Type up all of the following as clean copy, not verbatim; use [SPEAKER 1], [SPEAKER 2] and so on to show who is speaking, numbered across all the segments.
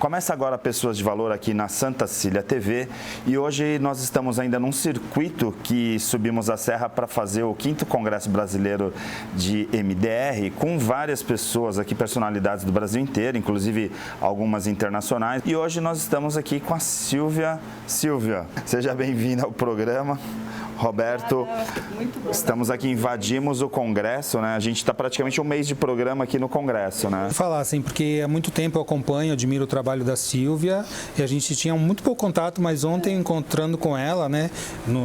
[SPEAKER 1] Começa agora Pessoas de Valor aqui na Santa Cecília TV e hoje nós estamos ainda num circuito que subimos a serra para fazer o 5º Congresso Brasileiro de MDR com várias pessoas aqui, personalidades do Brasil inteiro, inclusive algumas internacionais. E hoje nós estamos aqui com a Silvia. Silvia, seja bem-vinda ao programa. Roberto, estamos aqui, invadimos o Congresso, né? A gente está praticamente um mês de programa aqui no Congresso, né?
[SPEAKER 2] Vou falar assim, porque há muito tempo eu acompanho, admiro o trabalho da Silvia e a gente tinha muito pouco contato, mas ontem encontrando com ela, né,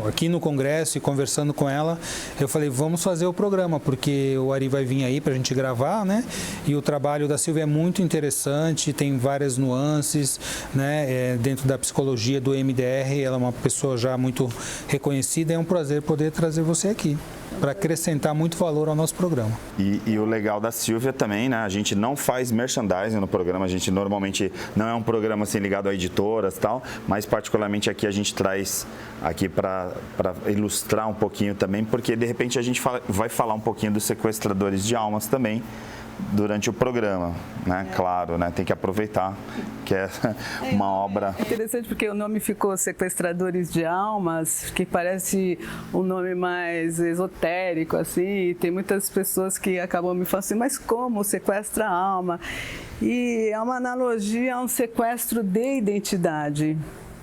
[SPEAKER 2] aqui no Congresso e conversando com ela, eu falei, vamos fazer o programa, porque o Ari vai vir aí para a gente gravar, né? E o trabalho da Silvia é muito interessante, tem várias nuances, né? Dentro da psicologia do MDR, ela é uma pessoa já muito reconhecida, é um prazer poder trazer você aqui para acrescentar muito valor ao nosso programa.
[SPEAKER 1] E o legal da Silvia também, né? A gente não faz merchandising no programa, a gente normalmente não é um programa assim ligado a editoras e tal, mas particularmente aqui a gente traz aqui para ilustrar um pouquinho também, porque de repente a gente vai falar um pouquinho dos sequestradores de almas também durante o programa, né? Claro, né? Tem que aproveitar que é uma obra...
[SPEAKER 3] É interessante porque o nome ficou Sequestradores de Almas, que parece um nome mais esotérico, assim, e tem muitas pessoas que acabam me falando assim, mas como sequestra a alma? E é uma analogia a um sequestro de identidade.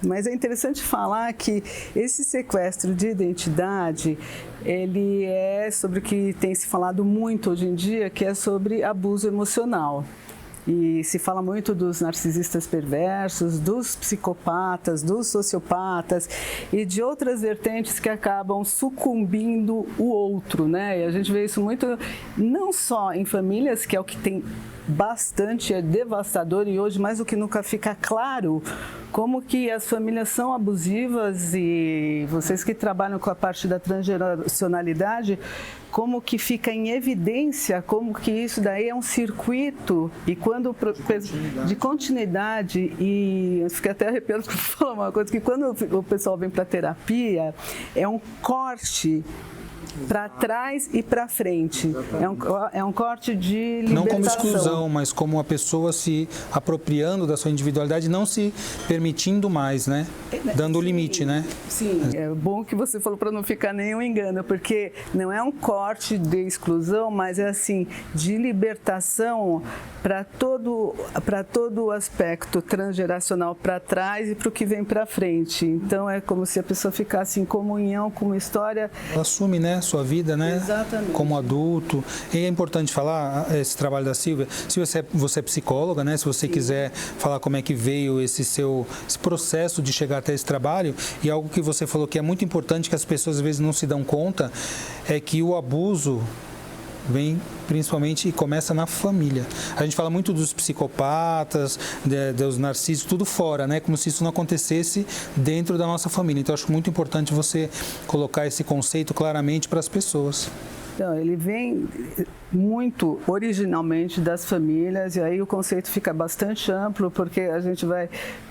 [SPEAKER 3] Mas é interessante falar que esse sequestro de identidade, ele é sobre o que tem se falado muito hoje em dia, que é sobre abuso emocional. E se fala muito dos narcisistas perversos, dos psicopatas, dos sociopatas e de outras vertentes que acabam sucumbindo o outro, né? E a gente vê isso muito, não só em famílias, que é o que tem bastante, é devastador, e hoje mais do que nunca fica claro como que as famílias são abusivas, e vocês que trabalham com a parte da transgeracionalidade, como que fica em evidência, como que isso daí é um circuito e quando de continuidade, e eu fiquei até arrepiado para falar uma coisa, que quando o pessoal vem para terapia, é um corte para trás e para frente. É um corte de libertação.
[SPEAKER 2] Não como exclusão, mas como a pessoa se apropriando da sua individualidade, não se permitindo mais, né? Dando o limite, né?
[SPEAKER 3] Sim, é bom que você falou para não ficar nenhum engano, porque não é um corte de exclusão, mas é assim, de libertação para todo o aspecto transgeracional para trás e para o que vem para frente. Então é como se a pessoa ficasse em comunhão com uma história.
[SPEAKER 2] Ela assume, né, sua vida, né?
[SPEAKER 3] Exatamente.
[SPEAKER 2] Como adulto. E é importante falar esse trabalho da Silvia. Silvia, você é psicóloga, né? Se você quiser falar como é que veio esse processo de chegar até esse trabalho, e algo que você falou que é muito importante, que as pessoas às vezes não se dão conta, é que o abuso vem principalmente e começa na família. A gente fala muito dos psicopatas, dos narcisistas, tudo fora, né? Como se isso não acontecesse dentro da nossa família. Então, eu acho muito importante você colocar esse conceito claramente para as pessoas.
[SPEAKER 3] Então, ele vem muito originalmente das famílias, e aí o conceito fica bastante amplo, porque a gente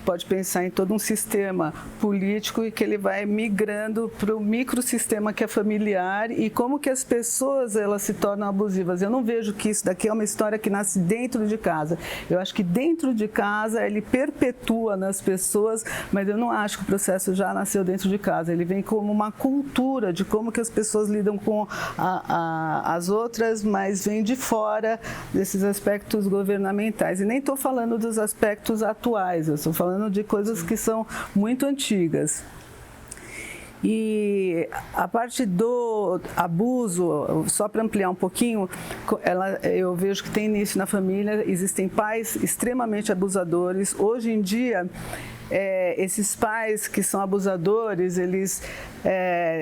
[SPEAKER 3] pode pensar em todo um sistema político e que ele vai migrando para o microsistema que é familiar, e como que as pessoas elas se tornam abusivas. Eu não vejo que isso daqui é uma história que nasce dentro de casa. Eu acho que dentro de casa ele perpetua nas pessoas, mas eu não acho que o processo já nasceu dentro de casa. Ele vem como uma cultura de como que as pessoas lidam com as outras, mas vem de fora desses aspectos governamentais. E nem estou falando dos aspectos atuais, eu estou falando de coisas que são muito antigas. E a parte do abuso, só para ampliar um pouquinho, eu vejo que tem início na família, existem pais extremamente abusadores. Hoje em dia, esses pais que são abusadores, eles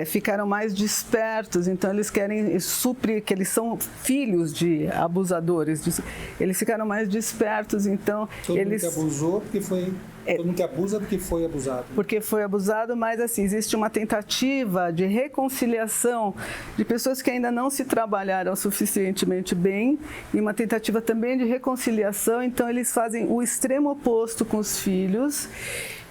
[SPEAKER 3] ficaram mais despertos, então eles querem suprir que eles são filhos de abusadores, eles ficaram mais despertos, então
[SPEAKER 2] todo mundo que abusou porque foi... Todo mundo que abusa porque foi abusado.
[SPEAKER 3] Porque foi abusado, mas assim, existe uma tentativa de reconciliação de pessoas que ainda não se trabalharam suficientemente bem, e uma tentativa também de reconciliação, então eles fazem o extremo oposto com os filhos.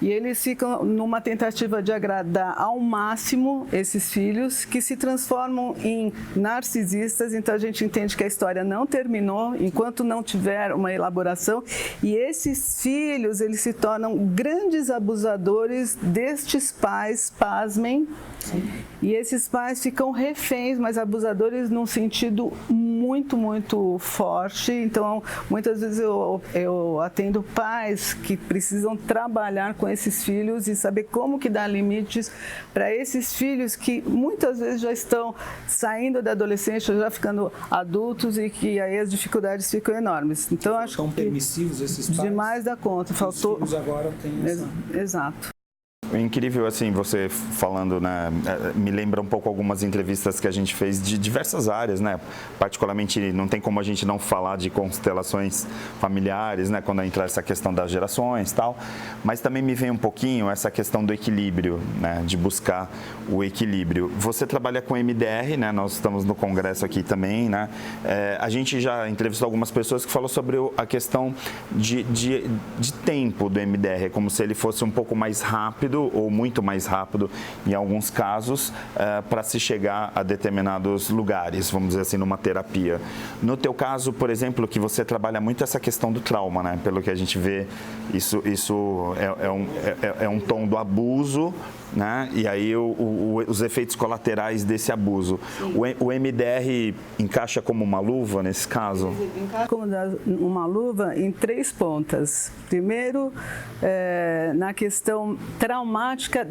[SPEAKER 3] E eles ficam numa tentativa de agradar ao máximo esses filhos, que se transformam em narcisistas. Então a gente entende que a história não terminou enquanto não tiver uma elaboração. E esses filhos, eles se tornam grandes abusadores destes pais, pasmem. Sim. E esses pais ficam reféns, mas abusadores num sentido muito, muito forte. Então, muitas vezes eu atendo pais que precisam trabalhar com esses filhos e saber como que dar limites para esses filhos que muitas vezes já estão saindo da adolescência, já ficando adultos e que aí as dificuldades ficam enormes. Então, acho que...
[SPEAKER 2] São permissivos esses pais?
[SPEAKER 3] Demais da conta. Faltou...
[SPEAKER 2] Os filhos agora têm essa...
[SPEAKER 3] Exato.
[SPEAKER 1] É incrível, assim, você falando, né, me lembra um pouco algumas entrevistas que a gente fez de diversas áreas, né, particularmente não tem como a gente não falar de constelações familiares, né, quando entra essa questão das gerações e tal, mas também me vem um pouquinho essa questão do equilíbrio, né, de buscar o equilíbrio. Você trabalha com MDR, né, nós estamos no congresso aqui também, né, a gente já entrevistou algumas pessoas que falou sobre a questão de tempo do MDR, é como se ele fosse um pouco mais rápido ou muito mais rápido, em alguns casos, para se chegar a determinados lugares, vamos dizer assim, numa terapia. No teu caso, por exemplo, que você trabalha muito essa questão do trauma, né? Pelo que a gente vê, isso é um tom do abuso, né? E aí os efeitos colaterais desse abuso. O MDR encaixa como uma luva nesse caso?
[SPEAKER 3] Encaixa como uma luva em 3 pontas. Primeiro, na questão traumática,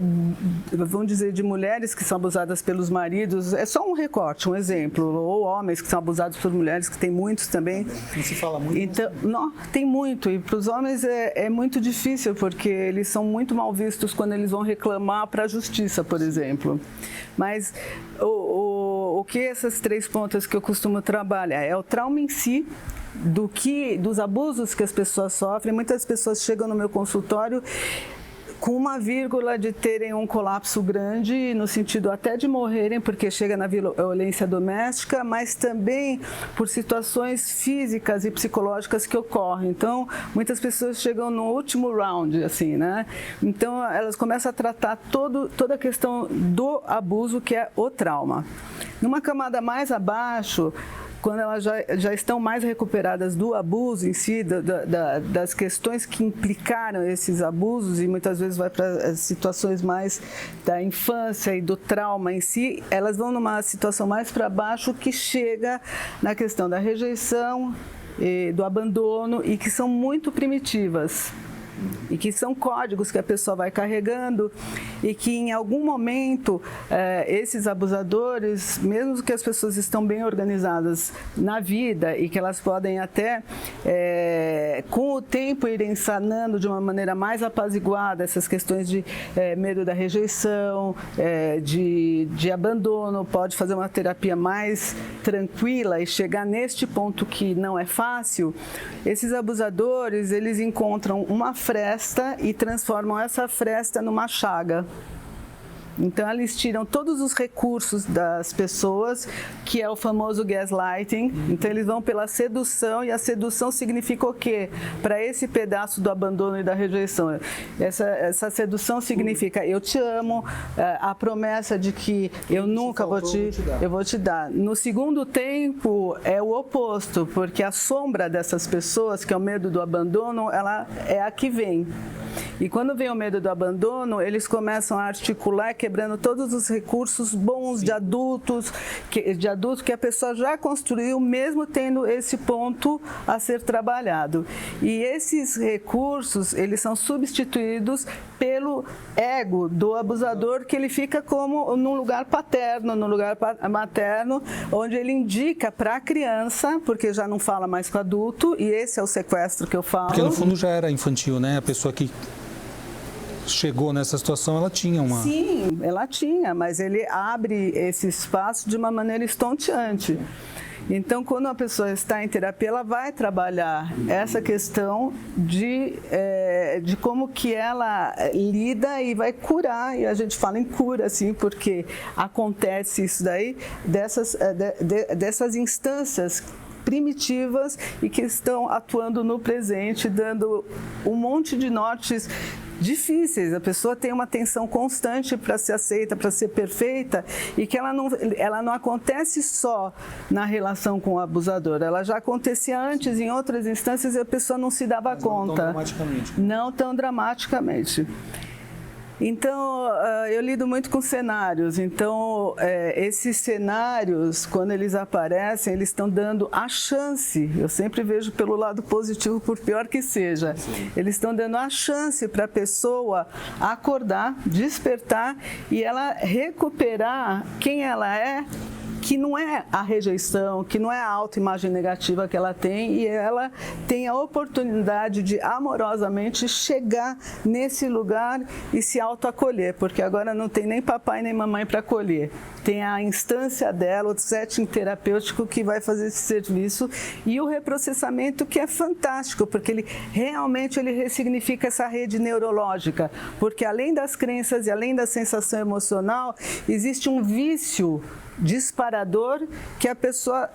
[SPEAKER 3] vamos dizer, de mulheres que são abusadas pelos maridos. É só um recorte, um exemplo. Ou homens que são abusados por mulheres, que tem muitos também.
[SPEAKER 2] Não se fala muito.
[SPEAKER 3] Então, não, tem muito. E para os homens é muito difícil, porque eles são muito mal vistos quando eles vão reclamar para a justiça, por exemplo. Mas o que essas 3 pontas que eu costumo trabalhar é o trauma em si, dos abusos que as pessoas sofrem. Muitas pessoas chegam no meu consultório com uma vírgula de terem um colapso grande, no sentido até de morrerem, porque chega na violência doméstica, mas também por situações físicas e psicológicas que ocorrem. Então, muitas pessoas chegam no último round, assim, né? Então, elas começam a tratar toda a questão do abuso, que é o trauma. Numa camada mais abaixo, quando elas já estão mais recuperadas do abuso em si, das questões que implicaram esses abusos, e muitas vezes vai para situações mais da infância e do trauma em si, elas vão numa situação mais para baixo, que chega na questão da rejeição, do abandono, e que são muito primitivas. E que são códigos que a pessoa vai carregando e que em algum momento esses abusadores, mesmo que as pessoas estão bem organizadas na vida e que elas podem até com o tempo irem sanando de uma maneira mais apaziguada essas questões de medo da rejeição, de abandono, pode fazer uma terapia mais tranquila e chegar neste ponto que não é fácil. Esses abusadores, eles encontram uma fresta e transformam essa fresta numa chaga. Então, eles tiram todos os recursos das pessoas, que é o famoso gaslighting. Então, eles vão pela sedução, e a sedução significa o quê? Para esse pedaço do abandono e da rejeição. Essa sedução significa: eu te amo, a promessa de que eu nunca vou te dar. No segundo tempo, é o oposto, porque a sombra dessas pessoas, que é o medo do abandono, ela é a que vem. E quando vem o medo do abandono, eles começam a articular, quebrando todos os recursos bons de adultos que a pessoa já construiu, mesmo tendo esse ponto a ser trabalhado. E esses recursos, eles são substituídos pelo ego do abusador, que ele fica como num lugar paterno, num lugar materno, onde ele indica para a criança, porque já não fala mais com o adulto, e esse é o sequestro que eu falo.
[SPEAKER 2] Porque no fundo já era infantil, né? A pessoa que chegou nessa situação, ela tinha uma...
[SPEAKER 3] Sim, ela tinha, mas ele abre esse espaço de uma maneira estonteante. Então, quando a pessoa está em terapia, ela vai trabalhar essa questão de como que ela lida e vai curar. E a gente fala em cura, assim, porque acontece isso daí, dessas instâncias primitivas e que estão atuando no presente, dando um monte de nortes difíceis. A pessoa tem uma tensão constante para ser aceita, para ser perfeita, e que ela não acontece só na relação com o abusador. Ela já acontecia antes em outras instâncias e a pessoa não se dava conta.
[SPEAKER 2] Não tão dramaticamente.
[SPEAKER 3] Não tão dramaticamente. Então, eu lido muito com cenários. Então, esses cenários, quando eles aparecem, eles estão dando a chance. Eu sempre vejo pelo lado positivo, por pior que seja. Sim. Eles estão dando a chance para a pessoa acordar, despertar e ela recuperar quem ela é, que não é a rejeição, que não é a autoimagem negativa que ela tem, e ela tem a oportunidade de amorosamente chegar nesse lugar e se autoacolher, porque agora não tem nem papai nem mamãe para acolher. Tem a instância dela, o setting terapêutico que vai fazer esse serviço, e o reprocessamento, que é fantástico, porque ele realmente ressignifica essa rede neurológica, porque além das crenças e além da sensação emocional, existe um vício disparador que a pessoa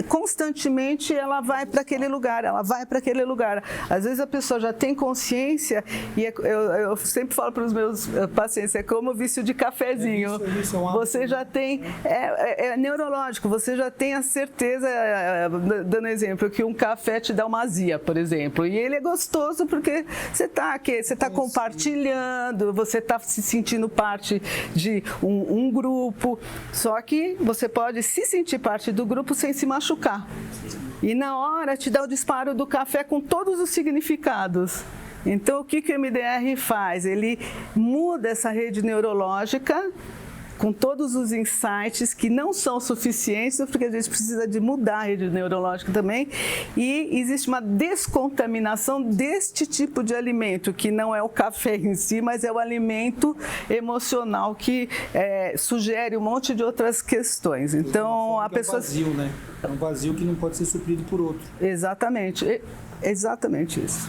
[SPEAKER 3] constantemente ela vai para aquele lugar, Às vezes a pessoa já tem consciência, e eu sempre falo para os meus pacientes, é como o vício de cafezinho. Você já tem, é neurológico, você já tem a certeza, dando exemplo, que um café te dá uma azia, por exemplo, e ele é gostoso porque você está compartilhando, você está se sentindo parte de um grupo, só que você pode se sentir parte do grupo sem se machucar. E na hora te dá o disparo do café com todos os significados. Então, o que o MDR faz? Ele muda essa rede neurológica com todos os insights que não são suficientes, porque a gente precisa de mudar a rede neurológica também, e existe uma descontaminação deste tipo de alimento, que não é o café em si, mas é o alimento emocional que sugere um monte de outras questões. Então, a pessoa...
[SPEAKER 2] É um vazio, né? É um vazio que não pode ser suprido por outro.
[SPEAKER 3] Exatamente. Exatamente isso.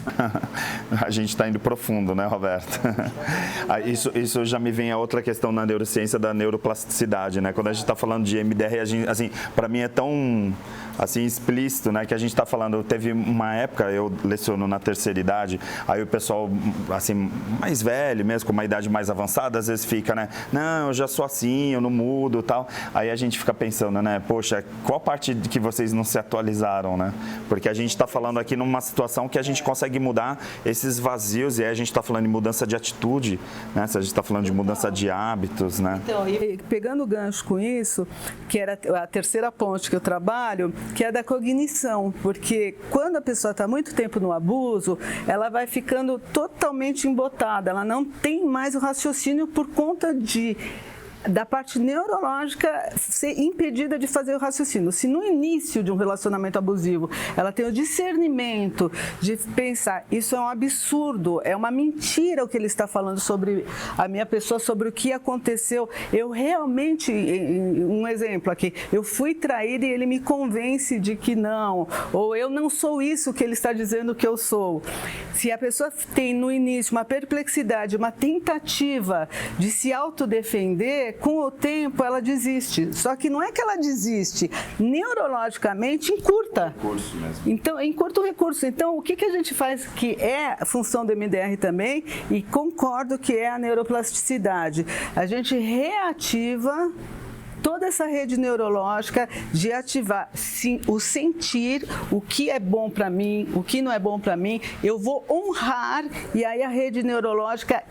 [SPEAKER 1] A gente está indo profundo, né, Roberto? Isso já me vem a outra questão na neurociência da neuroplasticidade, né? Quando a gente está falando de MDR, assim, para mim é tão assim explícito, né, que a gente está falando. Teve uma época, eu leciono na terceira idade, aí o pessoal assim mais velho mesmo, com uma idade mais avançada, às vezes fica, né, não, eu já sou assim, eu não mudo, tal. Aí a gente fica pensando, né, poxa, qual parte que vocês não se atualizaram, né? Porque a gente está falando aqui numa situação que a gente consegue mudar esses vazios, e aí a gente está falando de mudança de atitude, né? Se a gente está falando de mudança de hábitos, né?
[SPEAKER 3] Então, e pegando o gancho com isso, que era a terceira ponte que eu trabalho, que é da cognição, porque quando a pessoa está muito tempo no abuso, ela vai ficando totalmente embotada, ela não tem mais o raciocínio por conta da parte neurológica ser impedida de fazer o raciocínio. Se no início de um relacionamento abusivo ela tem o discernimento de pensar, isso é um absurdo, é uma mentira o que ele está falando sobre a minha pessoa, sobre o que aconteceu, eu realmente, um exemplo aqui, eu fui traída e ele me convence de que não, ou eu não sou isso que ele está dizendo que eu sou. Se a pessoa tem no início uma perplexidade, uma tentativa de se autodefender, com o tempo ela desiste. Só que não é que ela desiste, neurologicamente encurta. Então, encurta o recurso. Então, o que a gente faz, que é a função do MDR também, e concordo que é a neuroplasticidade, a gente reativa toda essa rede neurológica de ativar o sentir, o que é bom para mim, o que não é bom para mim, eu vou honrar, e aí a rede neurológica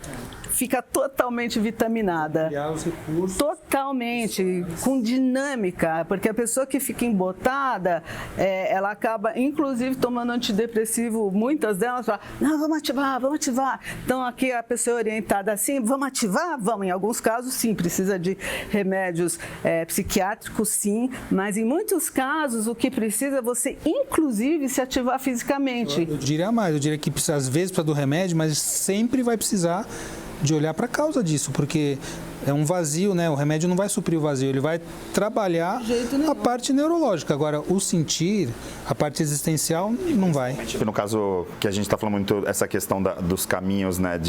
[SPEAKER 3] fica totalmente vitaminada.
[SPEAKER 2] Criar os recursos.
[SPEAKER 3] Totalmente, com dinâmica, porque a pessoa que fica embotada, ela acaba, inclusive, tomando antidepressivo, muitas delas falam, não, vamos ativar. Então, aqui a pessoa é orientada assim, vamos ativar? Vamos, em alguns casos, sim, precisa de remédios psiquiátricos, sim, mas em muitos casos, o que precisa é você, inclusive, se ativar fisicamente.
[SPEAKER 2] Eu diria mais, eu diria que às vezes precisa do remédio, mas sempre vai precisar de olhar para a causa disso, porque é um vazio, né? O remédio não vai suprir o vazio, ele vai trabalhar a parte neurológica. Agora, o sentir, a parte existencial, não vai.
[SPEAKER 1] No caso que a gente está falando muito, essa questão dos caminhos, né,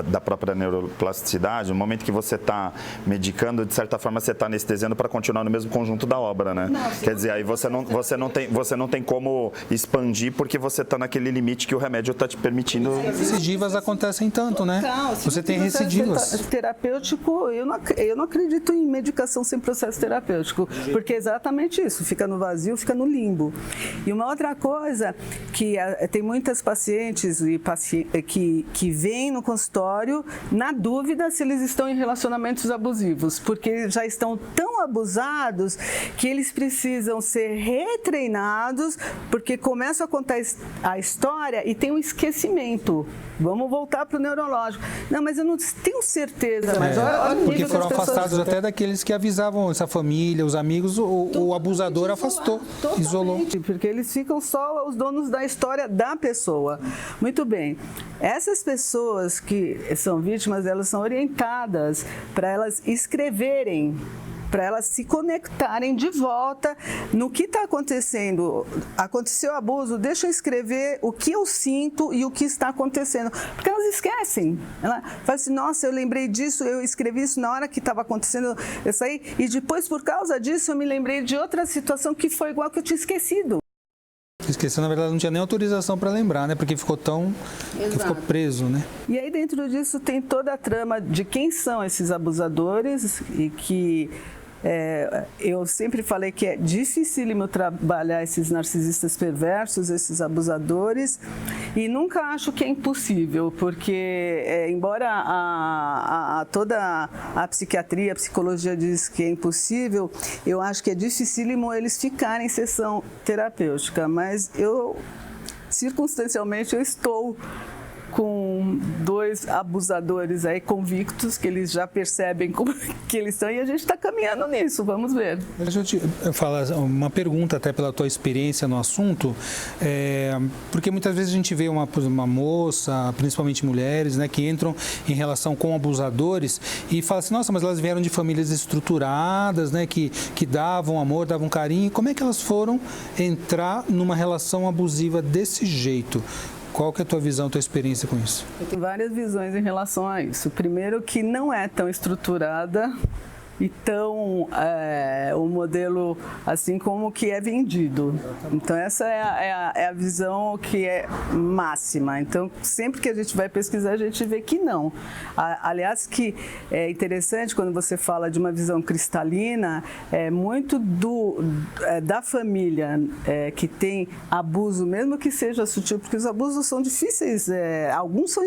[SPEAKER 1] da própria neuroplasticidade, no momento que você está medicando, de certa forma você está anestesiando para continuar no mesmo conjunto da obra, né? Quer dizer, aí você não tem como expandir porque você está naquele limite que o remédio está te permitindo.
[SPEAKER 2] Recidivas acontecem tanto, né? Você tem recidivas.
[SPEAKER 3] Terapêutico, eu não acredito em medicação sem processo terapêutico, porque é exatamente isso, fica no vazio, fica no limbo. E uma outra coisa, que tem muitas pacientes que vêm no consultório na dúvida se eles estão em relacionamentos abusivos, porque já estão tão abusados que eles precisam ser retreinados, porque começam a contar a história e tem um esquecimento. Vamos voltar para o neurológico. Não, mas eu não tenho certeza. Mas olha o
[SPEAKER 2] porque foram afastados até daqueles que avisavam essa família, os amigos, o abusador afastou, isolou.
[SPEAKER 3] Porque eles ficam só os donos da história da pessoa. Muito bem. Essas pessoas que são vítimas, elas são orientadas para elas escreverem, para elas se conectarem de volta no que está acontecendo. Aconteceu abuso, deixa eu escrever o que eu sinto e o que está acontecendo. Porque elas esquecem. Ela fala assim, nossa, eu lembrei disso, eu escrevi isso na hora que estava acontecendo isso aí, e depois, por causa disso, eu me lembrei de outra situação que foi igual que eu tinha esquecido.
[SPEAKER 2] Esqueceu, na verdade, não tinha nem autorização para lembrar, né? Porque ficou que ficou preso, né?
[SPEAKER 3] E aí dentro disso tem toda a trama de quem são esses abusadores e que eu sempre falei que é dificílimo trabalhar esses narcisistas perversos, esses abusadores, e nunca acho que é impossível, porque embora toda a psiquiatria, a psicologia diz que é impossível, eu acho que é dificílimo eles ficarem em sessão terapêutica, mas circunstancialmente, eu estou com 2 abusadores aí convictos, que eles já percebem como que eles são, e a gente está caminhando nisso, vamos ver.
[SPEAKER 2] Deixa eu te falar uma pergunta, até pela tua experiência no assunto, porque muitas vezes a gente vê uma moça, principalmente mulheres, né, que entram em relação com abusadores e fala assim, nossa, mas elas vieram de famílias estruturadas, né, que davam amor, davam carinho, como é que elas foram entrar numa relação abusiva desse jeito? Qual que é a tua visão, a tua experiência com isso?
[SPEAKER 3] Eu tenho várias visões em relação a isso. Primeiro, que não é tão estruturada e tão um modelo assim como que é vendido. Então essa é a visão que é máxima. Então sempre que a gente vai pesquisar a gente vê que não. Aliás, que é interessante quando você fala de uma visão cristalina, é muito da família que tem abuso, mesmo que seja sutil, porque os abusos são difíceis, alguns são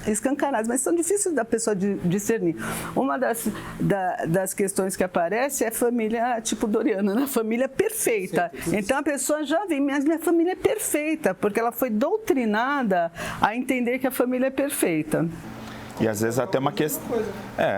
[SPEAKER 3] escancarados, mas são difíceis da pessoa discernir. Uma das questões que aparece é família tipo Doriana, né? Família perfeita. Então a pessoa já vem, mas minha família é perfeita, porque ela foi doutrinada a entender que a família é perfeita.
[SPEAKER 1] E às vezes até uma questão,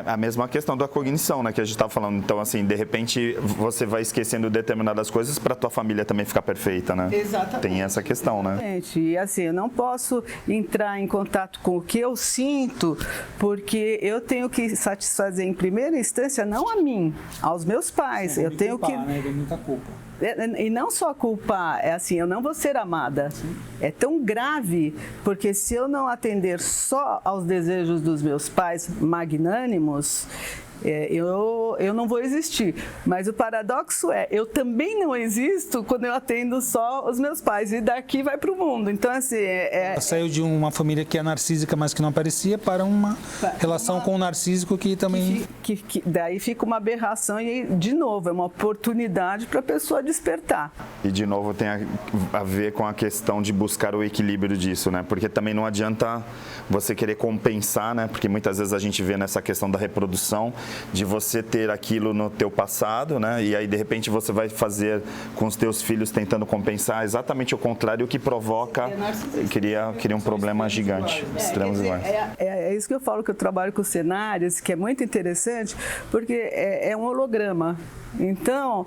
[SPEAKER 1] a mesma questão da cognição, né, que a gente estava falando. Então, assim, de repente você vai esquecendo determinadas coisas para a tua família também ficar perfeita, né?
[SPEAKER 3] Exatamente.
[SPEAKER 1] Tem essa questão, né?
[SPEAKER 3] E assim, eu não posso entrar em contato com o que eu sinto, porque eu tenho que satisfazer em primeira instância, não a mim, aos meus pais. Eu tenho
[SPEAKER 2] culpar,
[SPEAKER 3] que...
[SPEAKER 2] né? Tem muita culpa.
[SPEAKER 3] E não só culpar, é assim, eu não vou ser amada. Sim. É tão grave, porque se eu não atender só aos desejos dos meus pais magnânimos, eu não vou existir. Mas o paradoxo eu também não existo quando eu atendo só os meus pais, e daqui vai para o mundo. Então, assim...
[SPEAKER 2] Saiu de uma família que é narcísica, mas que não aparecia, para uma relação com o narcísico que também...
[SPEAKER 3] Daí fica uma aberração e, de novo, é uma oportunidade para a pessoa despertar.
[SPEAKER 1] E, de novo, tem a ver com a questão de buscar o equilíbrio disso, né? Porque também não adianta você querer compensar, né? Porque muitas vezes a gente vê nessa questão da reprodução, de você ter aquilo no teu passado, né? E aí, de repente, você vai fazer com os teus filhos tentando compensar exatamente o contrário, o que provoca, cria um problema gigante, extremos iguais.
[SPEAKER 3] É isso que eu falo, que eu trabalho com cenários, que é muito interessante, porque é um holograma. Então,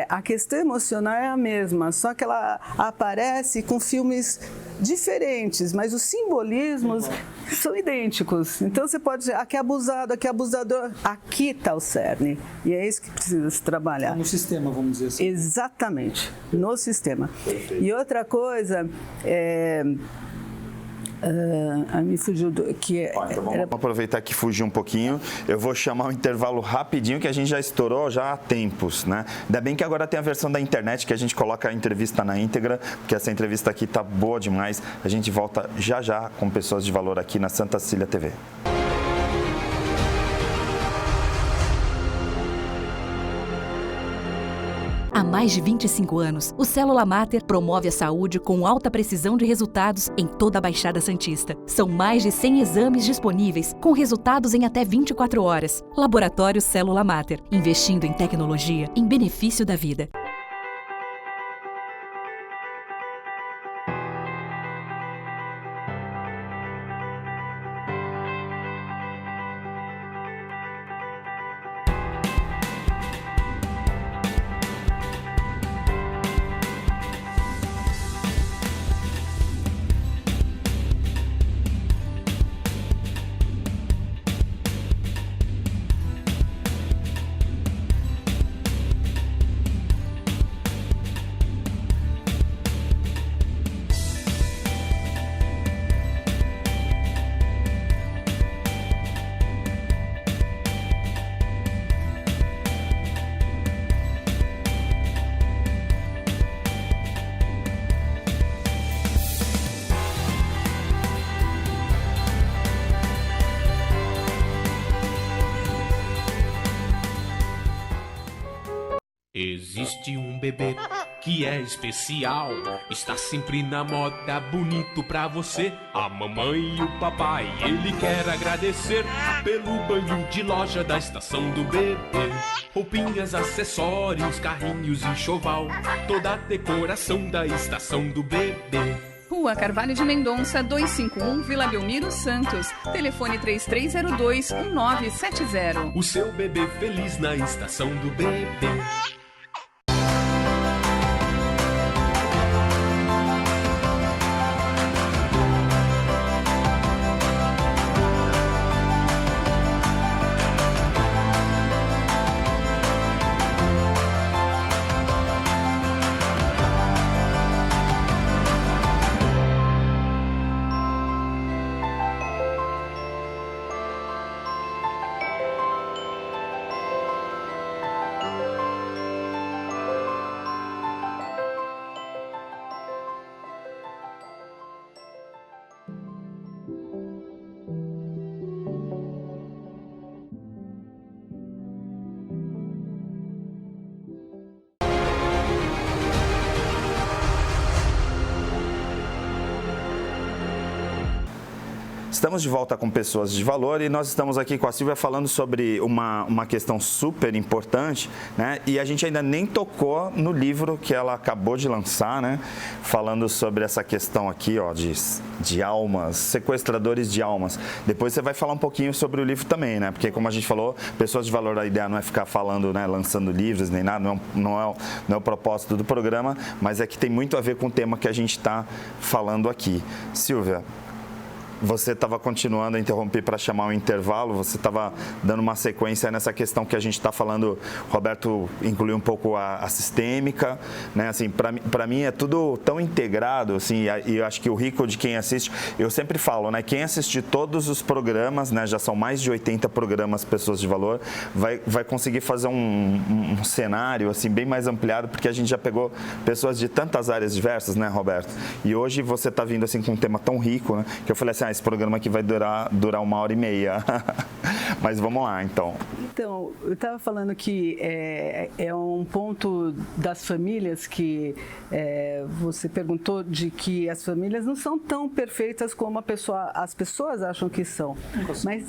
[SPEAKER 3] a questão emocional é a mesma, só que ela aparece com filmes diferentes, mas os simbolismos são idênticos. Então, você pode dizer, aqui é abusado, aqui é abusador, aqui está o cerne. E é isso que precisa se trabalhar.
[SPEAKER 2] No sistema, vamos dizer assim.
[SPEAKER 3] Exatamente, no sistema. E outra coisa, me fugiu
[SPEAKER 1] Então vamos aproveitar que fugiu um pouquinho. Eu vou chamar um intervalo rapidinho, que a gente já estourou já há tempos, né? Ainda bem que agora tem a versão da internet que a gente coloca a entrevista na íntegra, porque essa entrevista aqui tá boa demais. A gente volta já já com Pessoas de Valor aqui na Santa Cecília TV.
[SPEAKER 4] Há mais de 25 anos, o Célula Mater promove a saúde com alta precisão de resultados em toda a Baixada Santista. São mais de 100 exames disponíveis, com resultados em até 24 horas. Laboratório Célula Mater, investindo em tecnologia em benefício da vida.
[SPEAKER 5] Existe um bebê que é especial, está sempre na moda, bonito pra você. A mamãe e o papai, ele quer agradecer pelo banho de loja da estação do bebê. Roupinhas, acessórios, carrinhos, enxoval, toda a decoração da estação do bebê.
[SPEAKER 6] Rua Carvalho de Mendonça, 251, Vila Belmiro, Santos. Telefone 3302-1970.
[SPEAKER 5] O seu bebê feliz na estação do bebê.
[SPEAKER 1] Estamos de volta com Pessoas de Valor e nós estamos aqui com a Silvia falando sobre uma questão super importante, né? E a gente ainda nem tocou no livro que ela acabou de lançar, né? Falando sobre essa questão aqui, ó, de almas, sequestradores de almas. Depois você vai falar um pouquinho sobre o livro também, né? Porque como a gente falou, Pessoas de Valor, a ideia não é ficar falando, né, lançando livros nem nada, não é o propósito do programa, mas é que tem muito a ver com o tema que a gente está falando aqui. Silvia, você estava continuando a interromper para chamar um intervalo, você estava dando uma sequência nessa questão que a gente está falando. Roberto incluiu um pouco a sistêmica, né? Assim, para mim é tudo tão integrado, assim, e eu acho que o rico de quem assiste, eu sempre falo, né? Quem assistir todos os programas, né? Já são mais de 80 programas Pessoas de Valor, vai conseguir fazer um cenário assim bem mais ampliado, porque a gente já pegou pessoas de tantas áreas diversas, né, Roberto? E hoje você está vindo assim com um tema tão rico, né? Que eu falei assim, esse programa aqui vai durar 1h30. Mas vamos lá, então.
[SPEAKER 3] Então, eu estava falando que é um ponto das famílias que você perguntou, de que as famílias não são tão perfeitas como as pessoas acham que são. Mas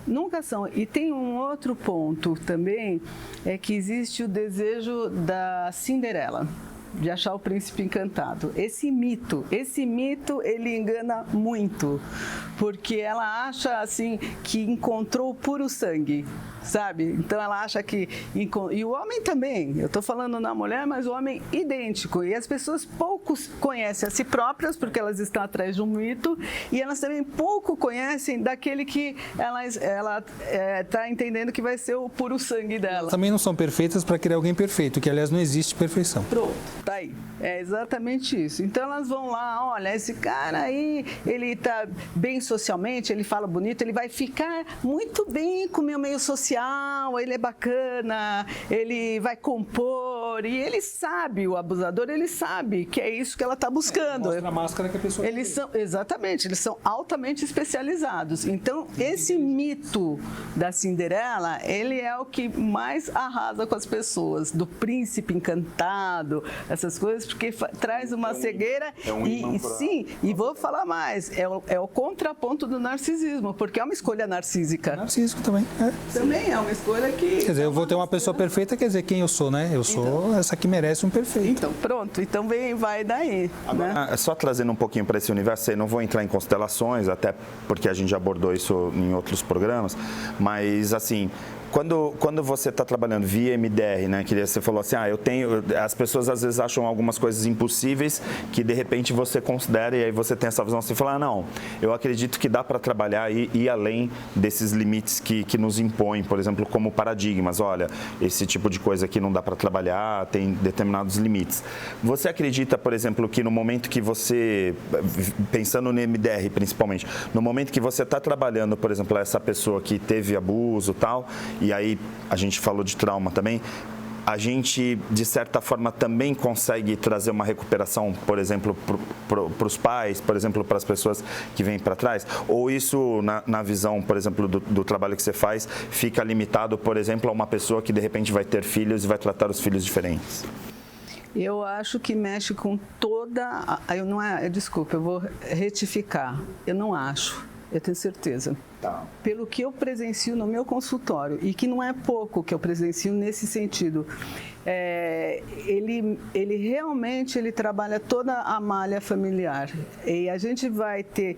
[SPEAKER 3] nunca são. E tem um outro ponto também, é que existe o desejo da Cinderela, de achar o príncipe encantado. Esse mito, ele engana muito, porque ela acha assim que encontrou o puro sangue. sabe? Então ela acha que... E o homem também, eu estou falando na mulher, mas o homem idêntico. E as pessoas pouco conhecem a si próprias, porque elas estão atrás de um mito, e elas também pouco conhecem daquele que ela está entendendo que vai ser o puro sangue dela.
[SPEAKER 2] Também não são perfeitas para criar alguém perfeito, que aliás não existe perfeição.
[SPEAKER 3] Pronto, tá aí. É exatamente isso. Então elas vão lá, olha, esse cara aí, ele tá bem socialmente, ele fala bonito, ele vai ficar muito bem com o meu meio social, ele é bacana, ele vai compor, e ele sabe, o abusador, ele sabe que é isso que ela está buscando.
[SPEAKER 2] Mostra a máscara que a pessoa
[SPEAKER 3] Exatamente, eles são altamente especializados. Então, esse mito da Cinderela, ele é o que mais arrasa com as pessoas, do príncipe encantado, essas coisas, porque traz uma cegueira e vou falar mais, é o contraponto do narcisismo, porque é uma escolha narcísica.
[SPEAKER 2] Narcísico também.
[SPEAKER 3] Também é uma escolha que...
[SPEAKER 2] Quer dizer, eu vou ter uma pessoa perfeita, quer dizer, quem eu sou, né? Eu sou essa que merece um perfeito.
[SPEAKER 3] Então, pronto. Então, vai daí.
[SPEAKER 1] Agora, né? Só trazendo um pouquinho para esse universo, eu não vou entrar em constelações, até porque a gente já abordou isso em outros programas, mas, assim... Quando você está trabalhando via MDR, né, que você falou assim, as pessoas às vezes acham algumas coisas impossíveis que de repente você considera e aí você tem essa visão, você fala, não, eu acredito que dá para trabalhar e ir além desses limites que nos impõem, por exemplo, como paradigmas, olha, esse tipo de coisa aqui não dá para trabalhar, tem determinados limites. Você acredita, por exemplo, que no momento que você, pensando no MDR principalmente, no momento que você está trabalhando, por exemplo, essa pessoa que teve abuso e tal, e aí a gente falou de trauma também, a gente, de certa forma, também consegue trazer uma recuperação, por exemplo, para os pais, por exemplo, para as pessoas que vêm para trás? Ou isso, na visão, por exemplo, do trabalho que você faz, fica limitado, por exemplo, a uma pessoa que, de repente, vai ter filhos e vai tratar os filhos diferentes?
[SPEAKER 3] Eu acho que mexe com toda... Desculpa, eu vou retificar. Eu não acho. Eu tenho certeza. Tá. Pelo que eu presencio no meu consultório, e que não é pouco que eu presencio nesse sentido, ele realmente trabalha toda a malha familiar. E a gente vai ter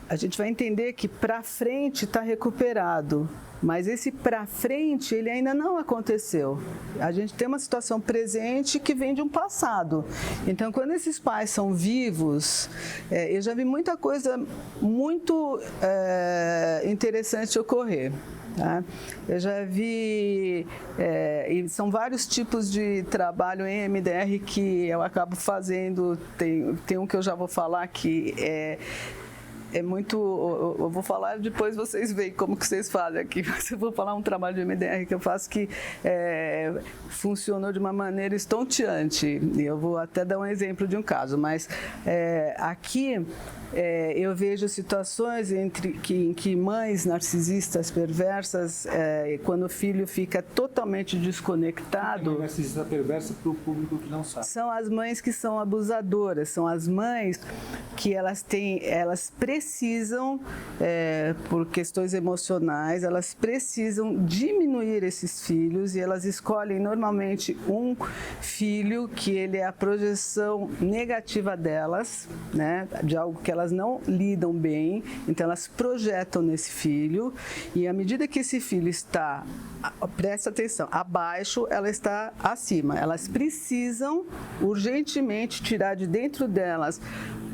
[SPEAKER 3] a gente vai entender que para frente está recuperado. Mas esse para frente, ele ainda não aconteceu. A gente tem uma situação presente que vem de um passado. Então, quando esses pais são vivos, eu já vi muita coisa muito interessante ocorrer. Tá? Eu já vi, e são vários tipos de trabalho em MDR que eu acabo fazendo. Tem um que eu já vou falar que é muito, eu vou falar depois, vocês veem como que vocês fazem aqui. Eu vou falar um trabalho de MDR que eu faço que funcionou de uma maneira estonteante. E eu vou até dar um exemplo de um caso, mas aqui eu vejo situações em que mães narcisistas perversas, quando o filho fica totalmente desconectado...
[SPEAKER 2] Mãe narcisista perversa para o público que não sabe.
[SPEAKER 3] São as mães que são abusadoras, são as mães que elas precisam, por questões emocionais, elas precisam diminuir esses filhos e elas escolhem normalmente um filho que ele é a projeção negativa delas, né, de algo que elas não lidam bem, então elas projetam nesse filho e à medida que esse filho está, presta atenção, abaixo, ela está acima. Elas precisam urgentemente tirar de dentro delas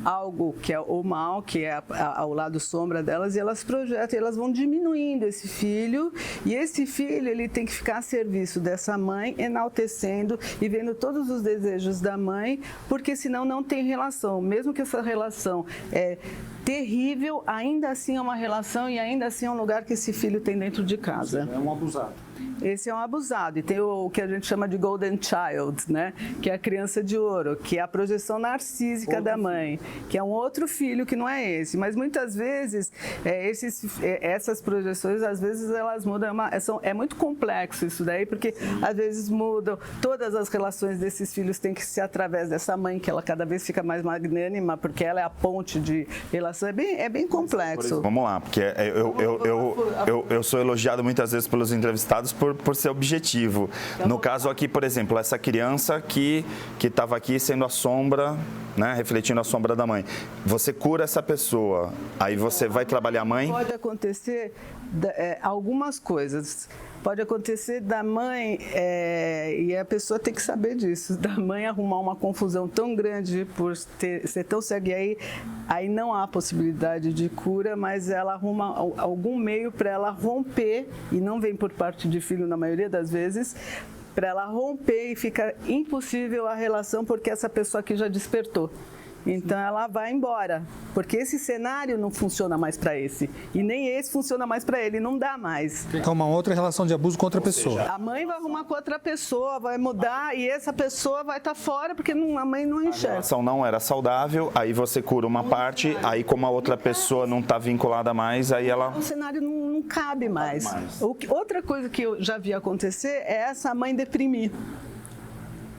[SPEAKER 3] algo que é o mal, que é ao lado sombra delas, e elas projetam, e elas vão diminuindo esse filho, e esse filho ele tem que ficar a serviço dessa mãe, enaltecendo e vendo todos os desejos da mãe, porque senão não tem relação, mesmo que essa relação é terrível, ainda assim é uma relação e ainda assim é um lugar que esse filho tem dentro de casa.
[SPEAKER 2] É um abusado.
[SPEAKER 3] Esse é um abusado. E tem o que a gente chama de Golden Child, né? Que é a criança de ouro, que é a projeção narcísica da mãe, que é um outro filho que não é esse. Mas muitas vezes, essas projeções, às vezes elas mudam. É muito complexo isso daí, porque às vezes mudam. Todas as relações desses filhos têm que ser através dessa mãe, que ela cada vez fica mais magnânima, porque ela é a ponte de relação. É bem complexo.
[SPEAKER 1] Vamos lá, porque eu sou elogiado muitas vezes pelos entrevistados cuidados por ser objetivo. No caso aqui, por exemplo, essa criança que estava aqui sendo a sombra, né, refletindo a sombra da mãe. Você cura essa pessoa, aí você vai trabalhar a mãe?
[SPEAKER 3] Pode acontecer algumas coisas. Pode acontecer da mãe, e a pessoa tem que saber disso, da mãe arrumar uma confusão tão grande por ser tão cega, e aí não há possibilidade de cura, mas ela arruma algum meio para ela romper, e não vem por parte de filho na maioria das vezes, para ela romper e fica impossível a relação porque essa pessoa aqui já despertou. Então ela vai embora, porque esse cenário não funciona mais para esse, e nem esse funciona mais para ele, não dá mais.
[SPEAKER 2] Então uma outra relação de abuso com outra pessoa.
[SPEAKER 3] A mãe vai arrumar com outra pessoa, vai mudar, e essa pessoa vai estar fora porque a mãe não enxerga.
[SPEAKER 1] A relação não era saudável, aí você cura uma parte, aí como a outra pessoa não está vinculada mais, aí ela...
[SPEAKER 3] O cenário não cabe mais. Outra coisa que eu já vi acontecer é essa mãe deprimir.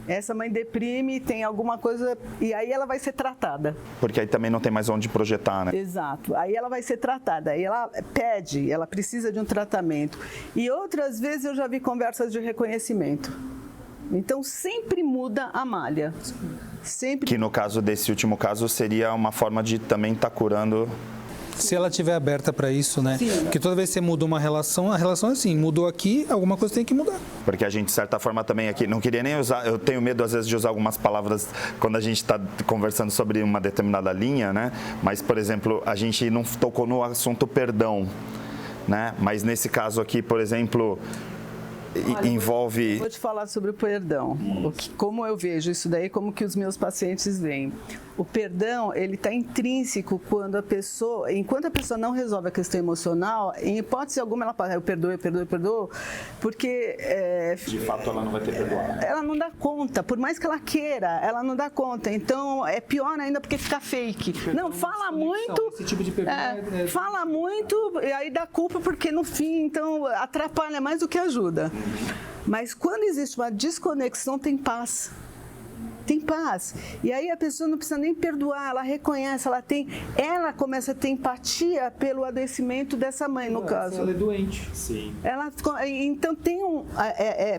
[SPEAKER 3] Essa mãe deprime, tem alguma coisa, e aí ela vai ser tratada.
[SPEAKER 1] Porque aí também não tem mais onde projetar, né?
[SPEAKER 3] Exato. Aí ela vai ser tratada, aí ela pede, ela precisa de um tratamento. E outras vezes eu já vi conversas de reconhecimento. Então sempre muda a malha. Sempre.
[SPEAKER 1] Que no caso desse último caso seria uma forma de também estar curando...
[SPEAKER 2] Se ela estiver aberta para isso, né?
[SPEAKER 3] Sim.
[SPEAKER 2] Porque toda vez que você muda uma relação, a relação é assim, mudou aqui, alguma coisa tem que mudar.
[SPEAKER 1] Porque a gente, de certa forma, também aqui, não queria nem usar, eu tenho medo às vezes de usar algumas palavras quando a gente está conversando sobre uma determinada linha, né? Mas, por exemplo, a gente não tocou no assunto perdão, né? Mas nesse caso aqui, por exemplo...
[SPEAKER 3] Olha,
[SPEAKER 1] envolve...
[SPEAKER 3] Vou te falar sobre o perdão. Como eu vejo isso daí, como que os meus pacientes veem. O perdão, ele está intrínseco quando enquanto a pessoa não resolve a questão emocional, em hipótese alguma ela fala, eu perdoo, porque...
[SPEAKER 1] de fato ela não vai ter perdoado.
[SPEAKER 3] Ela não dá conta, por mais que ela queira, ela não dá conta. Então, é pior ainda porque fica fake. Não, fala muito...
[SPEAKER 2] Esse tipo de perdão
[SPEAKER 3] fala muito e aí dá culpa porque no fim, então, atrapalha mais do que ajuda. Mas quando existe uma desconexão, tem paz. Tem paz. E aí a pessoa não precisa nem perdoar, ela reconhece, ela começa a ter empatia pelo adoecimento dessa mãe, no caso.
[SPEAKER 2] Ela é doente.
[SPEAKER 1] Sim.
[SPEAKER 3] Então tem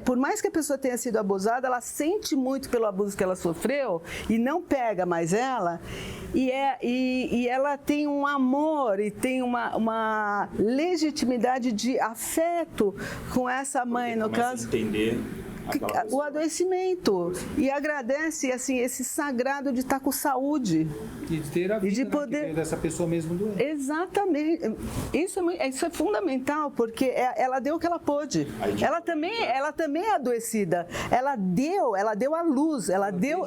[SPEAKER 3] por mais que a pessoa tenha sido abusada, ela sente muito pelo abuso que ela sofreu e não pega mais ela. E ela tem um amor e tem uma legitimidade de afeto com essa mãe, no caso.
[SPEAKER 1] Entender
[SPEAKER 3] o adoecimento e agradece assim esse sagrado de estar com saúde
[SPEAKER 2] e de ter a vida,
[SPEAKER 3] e de poder
[SPEAKER 2] dessa pessoa mesmo doente.
[SPEAKER 3] Exatamente, isso é fundamental porque ela deu o que ela pôde. Ela também é adoecida. Ela deu a luz, ela deu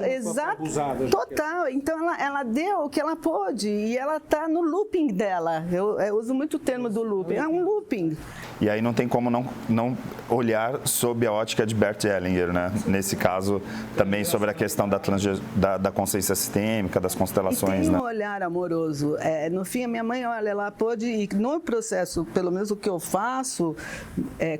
[SPEAKER 3] total. Então ela deu o que ela pôde e ela está no looping dela. Eu uso muito o termo do looping. É um looping.
[SPEAKER 1] E aí não tem como não olhar sob a ótica de Bert Hellinger, né? Nesse caso, também sobre a questão da consciência sistêmica, das constelações.
[SPEAKER 3] E tem
[SPEAKER 1] né?
[SPEAKER 3] um olhar amoroso. No fim, a minha mãe, olha, ela pôde, e no processo, pelo menos o que eu faço,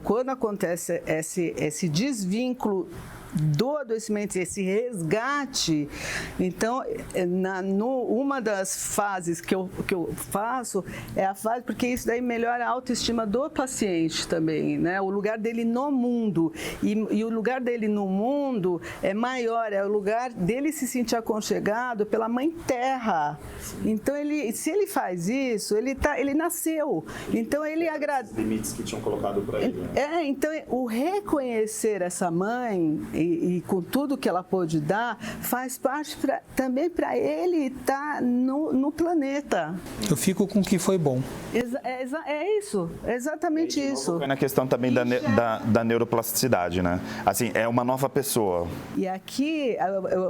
[SPEAKER 3] quando acontece esse desvínculo do adoecimento, esse resgate, então, uma das fases que eu faço é a fase, porque isso daí melhora a autoestima do paciente também, né? O lugar dele no mundo, e o lugar dele no mundo é maior, é o lugar dele se sentir aconchegado pela Mãe Terra. Então, se ele faz isso, ele nasceu, então ele agradece.
[SPEAKER 1] Os limites que tinham colocado para ele.
[SPEAKER 3] Então, o reconhecer essa mãe e com tudo que ela pôde dar, faz parte também para ele estar no planeta.
[SPEAKER 2] Eu fico com o que foi bom.
[SPEAKER 3] É isso, exatamente isso.
[SPEAKER 1] Foi na questão também da neuroplasticidade, né? Assim, é uma nova pessoa.
[SPEAKER 3] E aqui,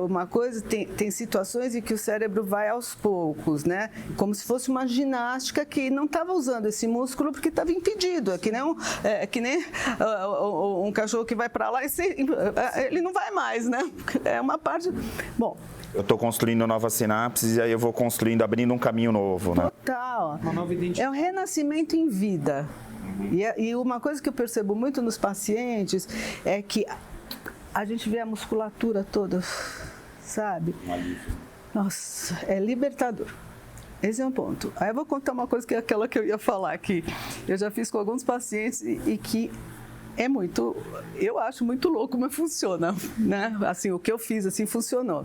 [SPEAKER 3] uma coisa, tem situações em que o cérebro vai aos poucos, né? Como se fosse uma ginástica que não estava usando esse músculo porque estava impedido. É que nem um cachorro que vai para lá e ele não vai mais, né? É uma parte... Bom...
[SPEAKER 1] Eu estou construindo novas sinapses e aí eu vou construindo, abrindo um caminho novo, né?
[SPEAKER 3] Total.
[SPEAKER 2] Uma nova identidade.
[SPEAKER 3] É um renascimento em vida. E uma coisa que eu percebo muito nos pacientes é que a gente vê a musculatura toda, sabe? Nossa, é libertador. Esse é um ponto. Aí eu vou contar uma coisa que é aquela que eu ia falar aqui. Eu já fiz com alguns pacientes e que eu acho muito louco, mas funciona, né? Assim, o que eu fiz, assim, funcionou.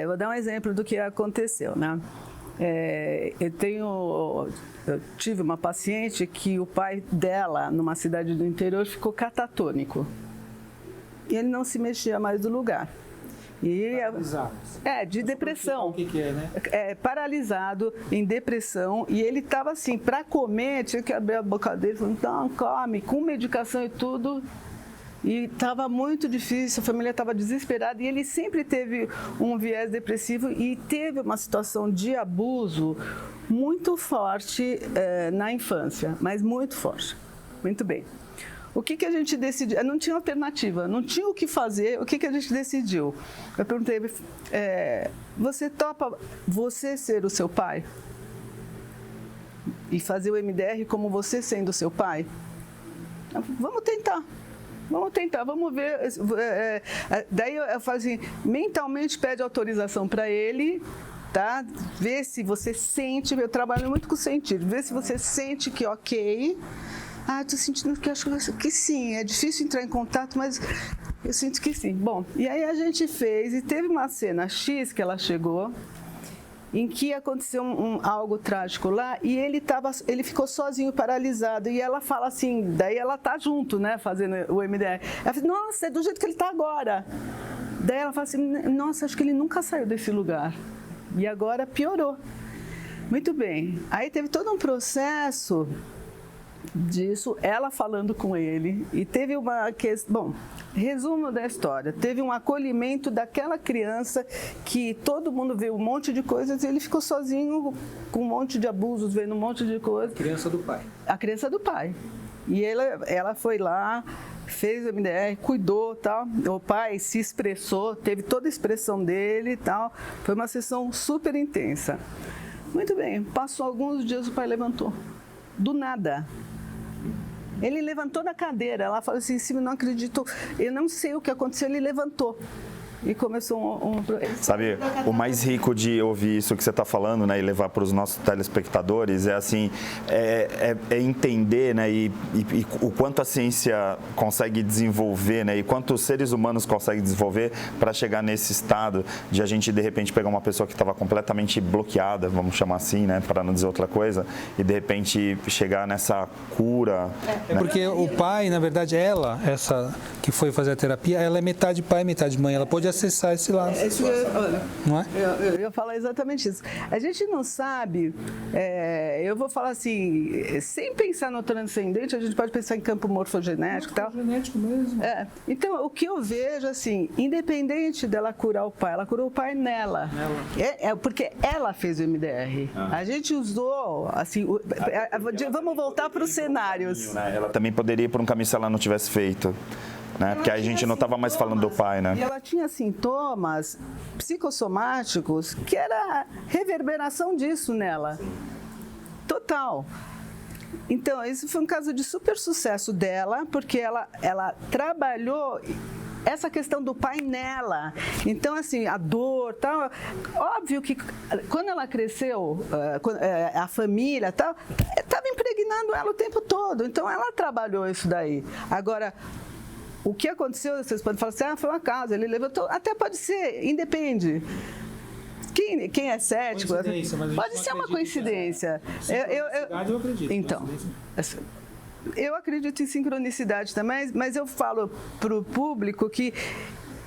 [SPEAKER 3] Vou dar um exemplo do que aconteceu, né? Eu tive uma paciente que o pai dela, numa cidade do interior, ficou catatônico. E ele não se mexia mais do lugar. De depressão.
[SPEAKER 2] O que é, né?
[SPEAKER 3] Paralisado, em depressão, e ele estava assim, para comer, tinha que abrir a boca dele, falando, não, come, com medicação e tudo, e estava muito difícil, a família estava desesperada, e ele sempre teve um viés depressivo e teve uma situação de abuso muito forte na infância, mas muito forte. Muito bem. O que a gente decidiu? Não tinha alternativa, não tinha o que fazer. O que a gente decidiu? Eu perguntei, você topa você ser o seu pai? E fazer o MDR como você sendo o seu pai? Vamos tentar, vamos ver. Daí eu falo assim, mentalmente pede autorização para ele, tá? Vê se você sente, eu trabalho muito com sentido, vê se você sente que ok. Estou sentindo que acho que sim, é difícil entrar em contato, mas eu sinto que sim. Bom, e aí a gente fez, e teve uma cena X que ela chegou, em que aconteceu algo trágico lá, e ele ficou sozinho, paralisado, e ela fala assim, daí ela tá junto, né, fazendo o MDR. Ela fala, nossa, é do jeito que ele tá agora. Daí ela fala assim, nossa, acho que ele nunca saiu desse lugar. E agora piorou. Muito bem, aí teve todo um processo disso, ela falando com ele, e teve uma questão, bom, resumo da história, teve um acolhimento daquela criança que todo mundo vê um monte de coisas e ele ficou sozinho com um monte de abusos, vendo um monte de coisas.
[SPEAKER 2] A criança do pai.
[SPEAKER 3] A criança do pai. E ela foi lá, fez o MDR, cuidou, tal. O pai se expressou, teve toda a expressão dele e tal. Foi uma sessão super intensa. Muito bem, passou alguns dias, o pai levantou. Do nada. Ele levantou da cadeira, ela falou assim, não acredito, eu não sei o que aconteceu, ele levantou. E começou
[SPEAKER 1] Sabe, o mais rico de ouvir isso que você está falando, né, e levar para os nossos telespectadores é assim, entender, né, e o quanto a ciência consegue desenvolver, né, e quanto os seres humanos conseguem desenvolver para chegar nesse estado de a gente de repente pegar uma pessoa que estava completamente bloqueada, vamos chamar assim, né, para não dizer outra coisa, e de repente chegar nessa cura.
[SPEAKER 2] Né? Porque o pai, na verdade, essa que foi fazer a terapia, ela é metade pai, metade mãe, ela pode acessar esse lado. Não é?
[SPEAKER 3] Eu ia falar exatamente isso. A gente não sabe, eu vou falar assim, sem pensar no transcendente, a gente pode pensar em campo morfogenético e tal.
[SPEAKER 2] Morfogenético mesmo.
[SPEAKER 3] Então, o que eu vejo, assim, independente dela curar o pai, ela curou o pai nela. Porque ela fez o MDR. A gente usou, assim, vamos voltar para os cenários.
[SPEAKER 1] Ela também poderia ir por um caminho se ela não tivesse feito. Né? Porque aí a gente não estava mais falando do pai, né?
[SPEAKER 3] E ela tinha sintomas psicossomáticos que era reverberação disso nela. Total. Então, esse foi um caso de super sucesso dela, porque ela trabalhou essa questão do pai nela. Então, assim, a dor, tal. Óbvio que quando ela cresceu, a família, tal, estava impregnando ela o tempo todo. Então, ela trabalhou isso daí. Agora, o que aconteceu, vocês podem falar assim, foi uma causa, ele levantou, até pode ser, independe. Quem é cético, pode ser uma coincidência.
[SPEAKER 2] Eu acredito.
[SPEAKER 3] Então, eu acredito em sincronicidade também, mas eu falo para o público que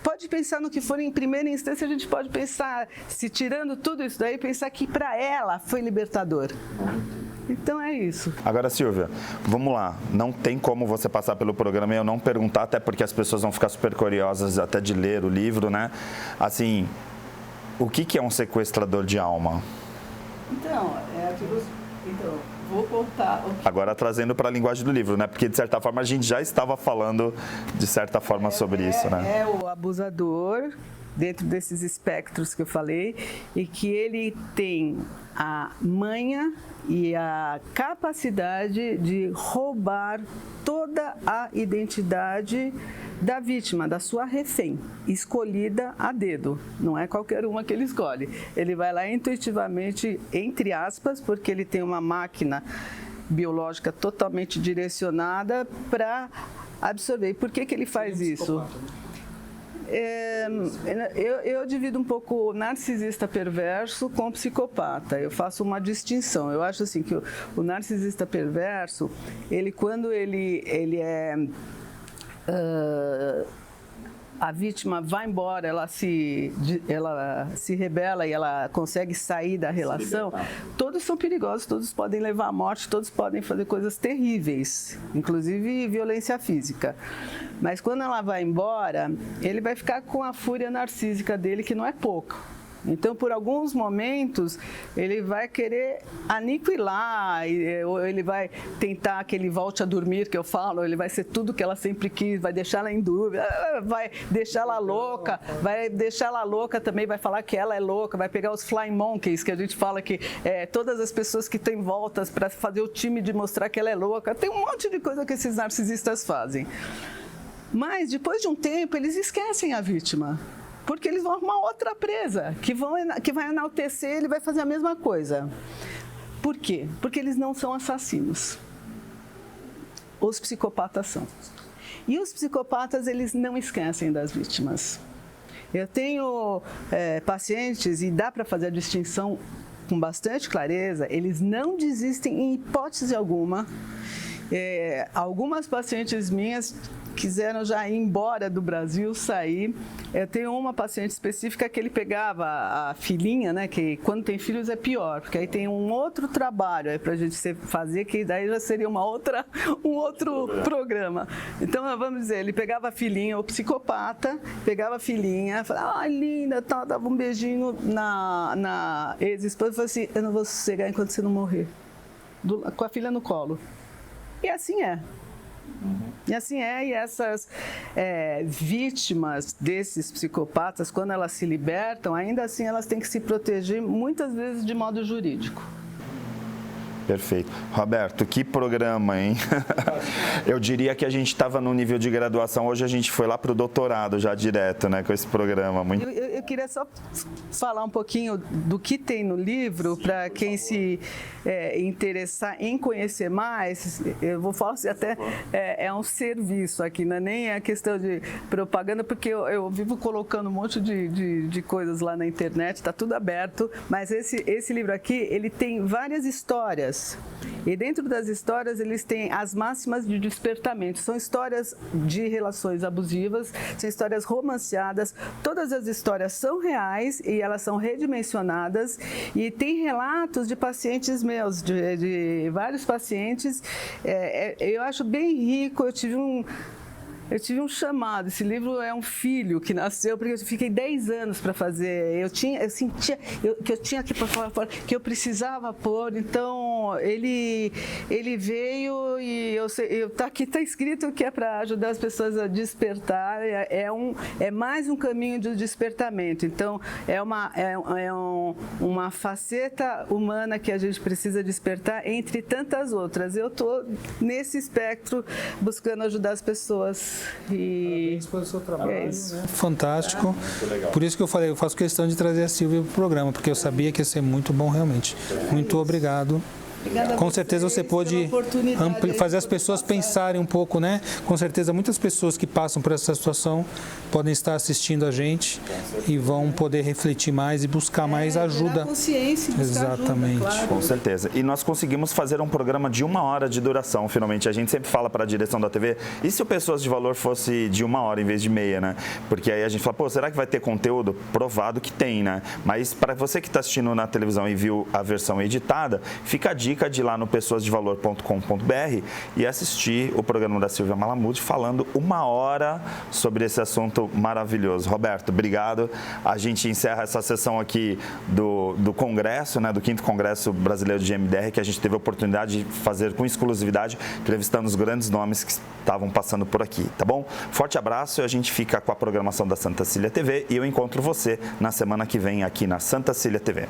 [SPEAKER 3] pode pensar no que for em primeira instância, a gente pode pensar, se tirando tudo isso daí, pensar que para ela foi libertador. Então é isso.
[SPEAKER 1] Agora, Silvia, vamos lá. Não tem como você passar pelo programa e eu não perguntar, até porque as pessoas vão ficar super curiosas até de ler o livro, né? Assim, o que é um sequestrador de alma?
[SPEAKER 3] Vou contar.
[SPEAKER 1] Agora trazendo para a linguagem do livro, né? Porque de certa forma a gente já estava falando de certa forma sobre isso, né?
[SPEAKER 3] É o abusador dentro desses espectros que eu falei e que ele tem a manha e a capacidade de roubar toda a identidade da vítima, da sua refém, escolhida a dedo. Não é qualquer uma que ele escolhe. Ele vai lá intuitivamente, entre aspas, porque ele tem uma máquina biológica totalmente direcionada para absorver. E por que ele faz isso? Eu divido um pouco o narcisista perverso com o psicopata. Eu faço uma distinção. Eu acho assim que o narcisista perverso, quando a vítima vai embora, ela se rebela e ela consegue sair da relação, todos são perigosos, todos podem levar à morte, todos podem fazer coisas terríveis, inclusive violência física. Mas quando ela vai embora, ele vai ficar com a fúria narcísica dele, que não é pouca. Então, por alguns momentos, ele vai querer aniquilar, ou ele vai tentar que ele volte a dormir, que eu falo, ele vai ser tudo que ela sempre quis, vai deixá-la em dúvida, vai deixá-la louca, também vai falar que ela é louca, vai pegar os flying monkeys, que a gente fala que todas as pessoas que têm voltas para fazer o time de mostrar que ela é louca. Tem um monte de coisa que esses narcisistas fazem. Mas, depois de um tempo, eles esquecem a vítima. Porque eles vão arrumar outra presa, que vai enaltecer, ele vai fazer a mesma coisa. Por quê? Porque eles não são assassinos. Os psicopatas são. E os psicopatas, eles não esquecem das vítimas. Eu tenho pacientes, e dá para fazer a distinção com bastante clareza, eles não desistem em hipótese alguma. Algumas pacientes minhas quiseram já ir embora do Brasil, sair. Eu tenho uma paciente específica que ele pegava a filhinha, né, que quando tem filhos é pior, porque aí tem um outro trabalho aí para a gente fazer, que daí já seria um outro programa. Então, vamos dizer, ele pegava a filhinha, o psicopata, pegava a filhinha, falava, ai, linda, tal, dava um beijinho na ex-esposa e falava assim, eu não vou sossegar enquanto você não morrer. Com a filha no colo. E assim é. E assim e essas vítimas desses psicopatas, quando elas se libertam, ainda assim elas têm que se proteger, muitas vezes de modo jurídico.
[SPEAKER 1] Perfeito. Roberto, que programa, hein? Eu diria que a gente estava no nível de graduação, hoje a gente foi lá para o doutorado já direto, né, com esse programa.
[SPEAKER 3] Eu queria só falar um pouquinho do que tem no livro, para quem se interessar em conhecer mais. Eu vou falar assim, até é um serviço aqui, não é nem a questão de propaganda, porque eu vivo colocando um monte de coisas lá na internet, está tudo aberto, mas esse livro aqui, ele tem várias histórias. E dentro das histórias, eles têm as máximas de despertamento. São histórias de relações abusivas, são histórias romanceadas. Todas as histórias são reais e elas são redimensionadas. E tem relatos de pacientes meus, de vários pacientes. Eu acho bem rico. Eu tive um chamado, esse livro é um filho que nasceu, porque eu fiquei 10 anos para fazer, eu sentia que eu tinha que para fora, que eu precisava pôr, então ele veio e aqui está escrito que é para ajudar as pessoas a despertar, é mais um caminho de despertamento, então é uma faceta humana que a gente precisa despertar entre tantas outras. Eu estou nesse espectro buscando ajudar as pessoas.
[SPEAKER 2] Parabéns pelo seu trabalho, né? Fantástico. Por isso que eu falei, eu faço questão de trazer a Silvia para o programa, porque eu sabia que ia ser muito bom realmente. Muito obrigado. Com certeza você pôde fazer as pessoas pensarem um pouco, né? Com certeza muitas pessoas que passam por essa situação podem estar assistindo a gente e vão poder refletir mais e buscar mais ajuda.
[SPEAKER 3] Consciência,
[SPEAKER 2] exatamente.
[SPEAKER 3] Ajuda, claro.
[SPEAKER 1] Com certeza. E nós conseguimos fazer um programa de 1 hora de duração, finalmente. A gente sempre fala para a direção da TV, e se o Pessoas de Valor fosse de 1 hora em vez de meia, né? Porque aí a gente fala, pô, será que vai ter conteúdo? Provado que tem, né? Mas para você que está assistindo na televisão e viu a versão editada, fica a dica de ir lá no pessoasdevalor.com.br e assistir o programa da Silvia Malamud falando 1 hora sobre esse assunto maravilhoso. Roberto, obrigado. A gente encerra essa sessão aqui do Congresso, né, do 5º Congresso Brasileiro de MDR, que a gente teve a oportunidade de fazer com exclusividade, entrevistando os grandes nomes que estavam passando por aqui, tá bom? Forte abraço e a gente fica com a programação da Santa Cília TV e eu encontro você na semana que vem aqui na Santa Cília TV.